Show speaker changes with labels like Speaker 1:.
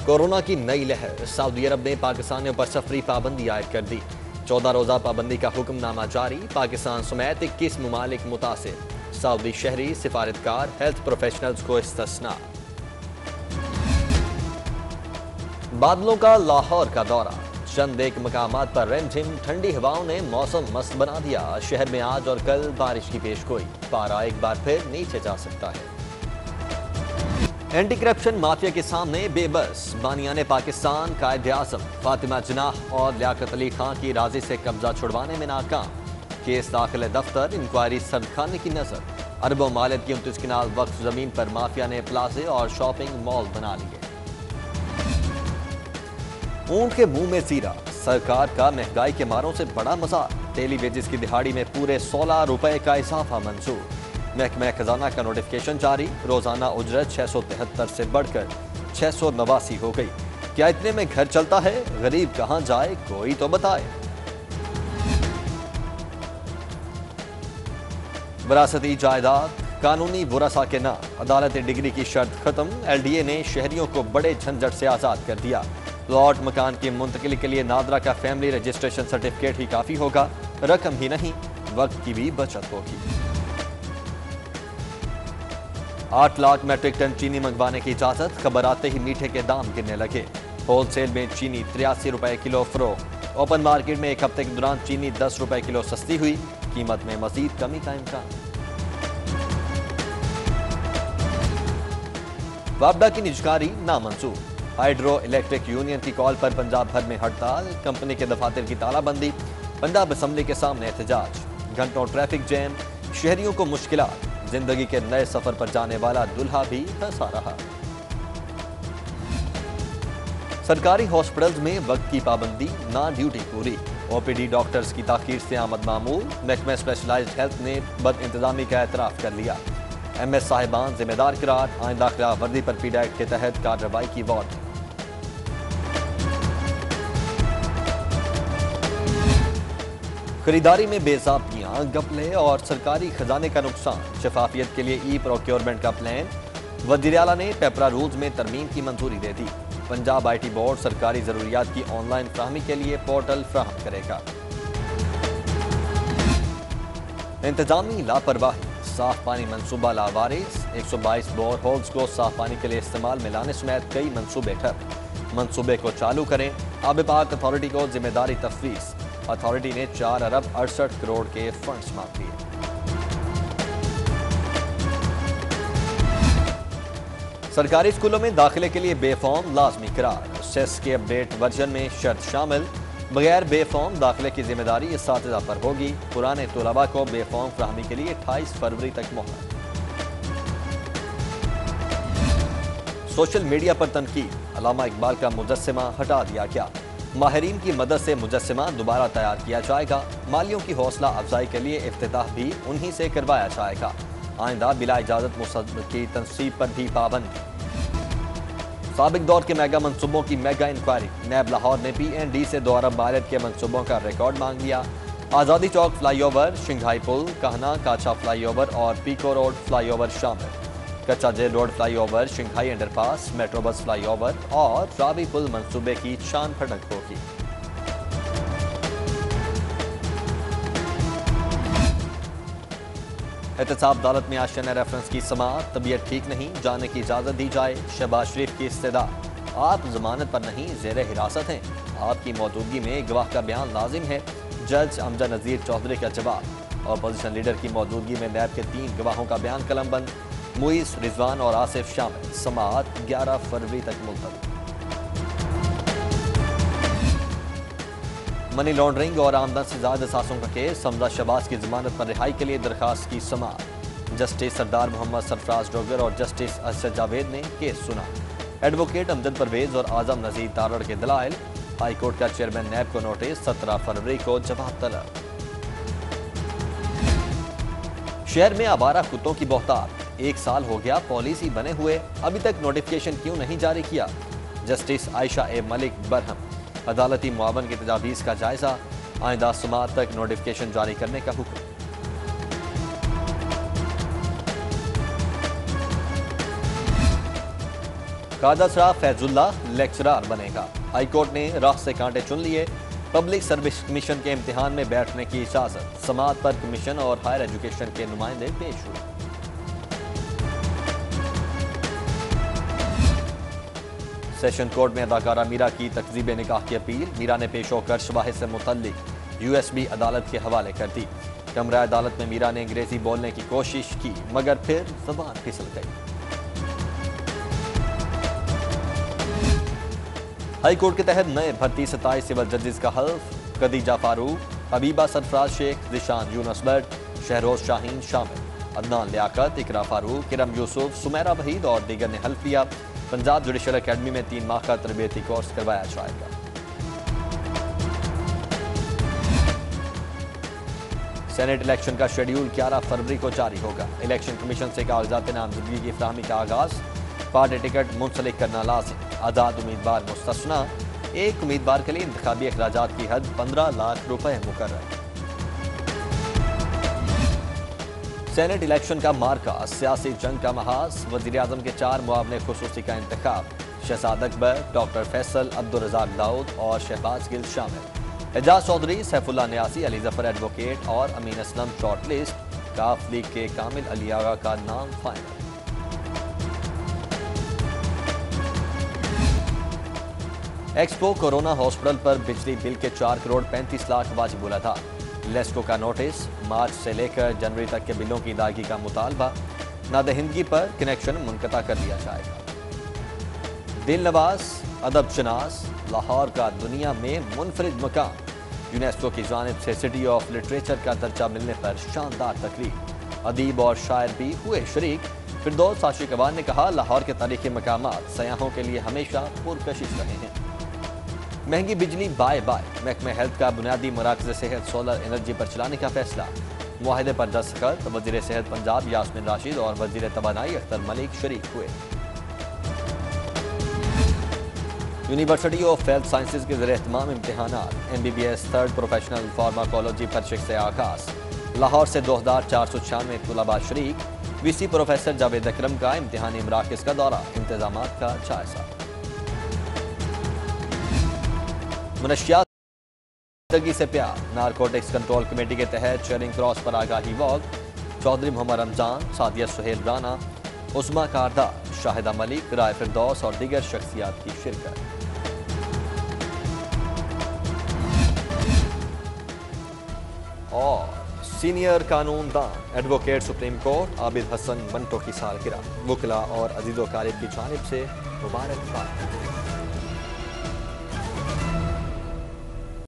Speaker 1: Corona की नई लहर, सऊदी अरब ने पाकिस्तानियों पर सफरी पाबंदी आयद कर दी। 14 रोजा पाबंदी का हुक्मनामा जारी, पाकिस्तान समेत 21 ममालिक मुतासिर, सऊदी शहरी, सिफारतकार, हेल्थ प्रोफेशनल्स को इस्तिस्ना। बादलों का लाहौर का दौरा, चंद एक मकामात पर रिमझिम ठंडी हवाओं ने मौसम मस्त बना दिया। शहर में आज और कल बारिश की पेशगोई, पारा एक बार फिर नीचे जा सकता है। एंटी करप्शन माफिया के सामने बेबस, बानियाने पाकिस्तान कायद आजम फातिमा जनाह और लियाकत अली खान की राजी से कब्जा छुड़वाने में नाकाम। केस दाखिल दफ्तर, इंक्वायरी सर्द खाने की नजर। अरबों मालियत की 29 किनाल वक्फ जमीन पर माफिया ने प्लाजे और शॉपिंग मॉल बना लिए। ऊंट के मुंह में जीरा, सरकार का महंगाई के मारों से बड़ा मजाक। डेली वेजेस की दिहाड़ी में पूरे 16 रुपए का इजाफा मंजूर। महकमा खजाना का नोटिफिकेशन जारी, रोजाना उजरत 673 से बढ़कर 689 हो गई। क्या इतने में घर चलता है? गरीब कहां जाए, कोई तो बताए। विरासती जायदाद कानूनी वरासा के नाम, अदालत डिग्री की शर्त खत्म। एलडीए ने शहरियों को बड़े झंझट से आजाद कर दिया। प्लॉट मकान की मुंतकिली के लिए नादरा का फैमिली रजिस्ट्रेशन सर्टिफिकेट ही काफी होगा। रकम ही नहीं, वक्त की भी बचत होगी। 8 लाख मैट्रिक टन चीनी मंगवाने की इजाजत, खबर आते ही मीठे के दाम गिरने लगे। होलसेल में चीनी 83 रुपए किलो फरोख्त। ओपन मार्केट में एक हफ्ते के दौरान चीनी 10 रुपए किलो सस्ती हुई। कीमत में मजीद कमी का इम्कान। वापडा की निजकारी नामंजूर, हाइड्रो इलेक्ट्रिक यूनियन की कॉल पर पंजाब भर में हड़ताल। कंपनी के दफातर की तालाबंदी, पंजाब असेंबली के सामने एहतजाज। घंटों ट्रैफिक जैम, शहरियों को मुश्किलात। जिंदगी के नए सफर पर जाने वाला दुल्हा भी फंसा रहा। सरकारी हॉस्पिटल्स में वक्त की पाबंदी, ना ड्यूटी पूरी। ओपीडी डॉक्टर्स की ताखीर से आमद मामूल। महकमा स्पेशलाइज्ड हेल्थ ने बद इंतजामी का एतराफ कर लिया। एमएस साहिबान जिम्मेदार करार, आइंदा खिलाफ वर्दी पर पीडा एक्ट के तहत कार्रवाई की वार्निंग। खरीदारी में बेज़ाब्तियां, घपले और सरकारी खजाने का नुकसान, शफाफियत के लिए ई प्रोक्योरमेंट का प्लान। वज़ीर आला ने पेपरा रूल्स में तरमीम की मंजूरी दे दी। पंजाब आईटी बोर्ड सरकारी जरूरियात की ऑनलाइन फ्राहमी के लिए पोर्टल फ्राहम करेगा। इंतजामी लापरवाही, साफ पानी मंसूबा लावारिस। 122 बोर होल्स को साफ पानी के लिए इस्तेमाल में लाने समेत कई मंसूबे ठप। मंसूबे को चालू करें, आब पाक अथॉरिटी को जिम्मेदारी तफवीज। अथॉरिटी ने 4 अरब 68 करोड़ के फंड्स मांग लिए। सरकारी स्कूलों में दाखिले के लिए बेफॉर्म लाजमी करार। सेस के अपडेट वर्जन में शर्त शामिल, बगैर बेफॉर्म दाखिले की जिम्मेदारी इस्तातिज़ा पर होगी। पुराने तलबा को बेफॉर्म फ्राहमी के लिए 28 फरवरी तक मोहलत। सोशल मीडिया पर तनकीद, अल्लामा इकबाल का मुजस्सिमा हटा दिया गया। माहिरीन की मदद से मुजस्सिमा दोबारा तैयार किया जाएगा। मालियों की हौसला अफजाई के लिए इफ्तिताह भी उन्हीं से करवाया जाएगा। आइंदा बिला इजाजत मुसद्दक़ की तनसीब पर भी पाबंदी। साबिक दौर के मेगा मंसूबों की मेगा इंक्वायरी, नैब लाहौर ने PND से 2 अरब मालियत के मंसूबों का रिकॉर्ड मांग लिया। आज़ादी चौक फ्लाईओवर, शिंघाई पुल, कहना काछा फ्लाईओवर और पीको रोड फ्लाईओवर शामिल। कच्चा जेल रोड फ्लाईओवर, शिंघाई अंडरपास, मेट्रो बस फ्लाईओवर और रावी पुल मंसूबे की शान फटक होगी। एहतसाब अदालत में आशियाना रेफरेंस की समाअत, तबीयत ठीक नहीं, जाने की इजाजत दी जाए। शहबाज शरीफ की इस्तदा, आप जमानत पर नहीं जेर हिरासत हैं, आपकी मौजूदगी में गवाह का बयान लाजिम है। जज अमजद नज़ीर चौधरी का जवाब, अपोजिशन लीडर की मौजूदगी में नैब के 3 गवाहों का बयान कलमबंद। मुइस, रिजवान और आसिफ शामिल। समाअत 11 फरवरी तक मुलतवी। मनी लॉन्ड्रिंग और आमदन से ज्यादा सासों का केस, हमजा शहबाज की जमानत पर रिहाई के लिए दरखास्त की समाअत। जस्टिस सरदार मोहम्मद सरफराज डोगर और जस्टिस असद जावेद ने केस सुना। एडवोकेट अमजद परवेज और आजम नजीर तारड़ के दलाइल। हाईकोर्ट का चेयरमैन नैब को नोटिस, 17 फरवरी को जवाब तलब। शहर में आवारा कुत्तों की बहुतात, 1 साल हो गया पॉलिसी बने हुए, अभी तक नोटिफिकेशन क्यों नहीं जारी किया? जस्टिस आयशा ए मलिक बरहम, अदालती मुआवन की तजावीज़ का जायजा, आइंदा समाअत तक नोटिफिकेशन जारी करने का हुक्म। कादसरा फैजुल्ला लेक्चरर बनेगा। हाईकोर्ट ने राह से कांटे चुन लिए। पब्लिक सर्विस कमीशन के इम्तिहान में बैठने की इजाजत। समाअत पर कमीशन और हायर एजुकेशन के नुमाइंदे पेश हुए। सेशन कोर्ट में अदाकारा मीरा की तकजीब निकाह की अपील। मीरा ने पेश होकर शवाहिद से मुतल्लिक यूएसबी अदालत के हवाले कर दी। कमरा अदालत में मीरा ने अंग्रेजी बोलने की कोशिश की मगर फिर ज़बान फिसल गई। हाई कोर्ट के तहत नए भर्ती 27 सिविल जजेस का हल्फ। खदीजा फारूक, हबीबा सरफराज शेख, जिशान यूनुस भट्ट, शहरोज शाहीन शामिल। अदनान लियाकत, इकरा फारूक, किरम यूसुफ, सुमेरा वहीद और दीगर ने हल्फ लिया। पंजाब जुडिशल अकेडमी में 3 माह का तरबियती कोर्स करवाया जाएगा। सेनेट इलेक्शन का शेड्यूल 11 फरवरी को जारी होगा। इलेक्शन कमीशन से कागजात नामजदगी की फराहमी का आगाज। पार्टी टिकट मुंसलिक करना लाजिम। आज़ाद उम्मीदवार मुस्तस्ना। एक उम्मीदवार के लिए इंतखाबी अखराजात की हद 15 लाख रुपए मुकर्रर। सेनेट इलेक्शन का मार्का सियासी जंग का महाज। वजीर आजम के 4 मुआवने खुसूसी का इंतखाब। शहजाद अकबर, डॉक्टर फैसल, अब्दुल रज़ाक दाऊद और शहबाज गिल शामिल। एजाज चौधरी, सैफुल्लाह न्यासी, अली जफर एडवोकेट और अमीन असलम शॉर्ट लिस्ट। काफ लीग के कामिल अली आगा का नाम फाइनल। एक्सपो कोरोना हॉस्पिटल पर बिजली बिल के 4 करोड़ 35 लाख वाजिबुल अदा। लेस्को का नोटिस। मार्च से लेकर जनवरी तक के बिलों की अदायगी का मुतालबा। नादहिंदगी पर कनेक्शन मुनक़ता कर दिया जाएगा। दिल नवाज, अदब शनास, लाहौर का दुनिया में मुनफरिद मकाम। यूनेस्को की जानिब से सिटी ऑफ लिटरेचर का दर्जा मिलने पर शानदार तकरीब। अदीब और शायर भी हुए शरीक। फिरदौस आशिक अवान ने कहा, लाहौर के तारीखी मकामात सयाहों के लिए हमेशा पुरकशिश रहे हैं। महंगी बिजली बाय बाय। महकमे हेल्थ का बुनियादी मराकज़ सेहत सोलर एनर्जी पर चलाने का फैसला। मुआहदे पर दस्तखत। वज़ीर सेहत पंजाब यास्मीन राशिद और वज़ीर तवानाई अख्तर मलिक शरीक हुए। यूनिवर्सिटी ऑफ हेल्थ साइंसेज के ज़रिए एहतमाम इम्तिहानात। MBBS 3rd प्रोफेशनल फार्माकोलॉजी परिशक से आगाज। लाहौर से 2496 तुलबा शरीक। VC प्रोफेसर जावेद अकरम का इम्तिहानी मराकज़ का दौरा। इंतजामात का जायजा। मुनशियात से प्यार। नारकोटिक्स कंट्रोल कमेटी के तहत शेयरिंग क्रॉस पर आगाही वॉक। चौधरी मोहम्मद रमजान, सादिया सुहेल राना, उस्मा कारदार, शाहिदा मलिक, राय फिरदौस और दीगर शख्सियात की शिरकत। और सीनियर कानूनदान advocate supreme court Abid Hassan Manto की सालगिरह। वकला और अजीज़ो कारib की जानिब से मुबारकबाद।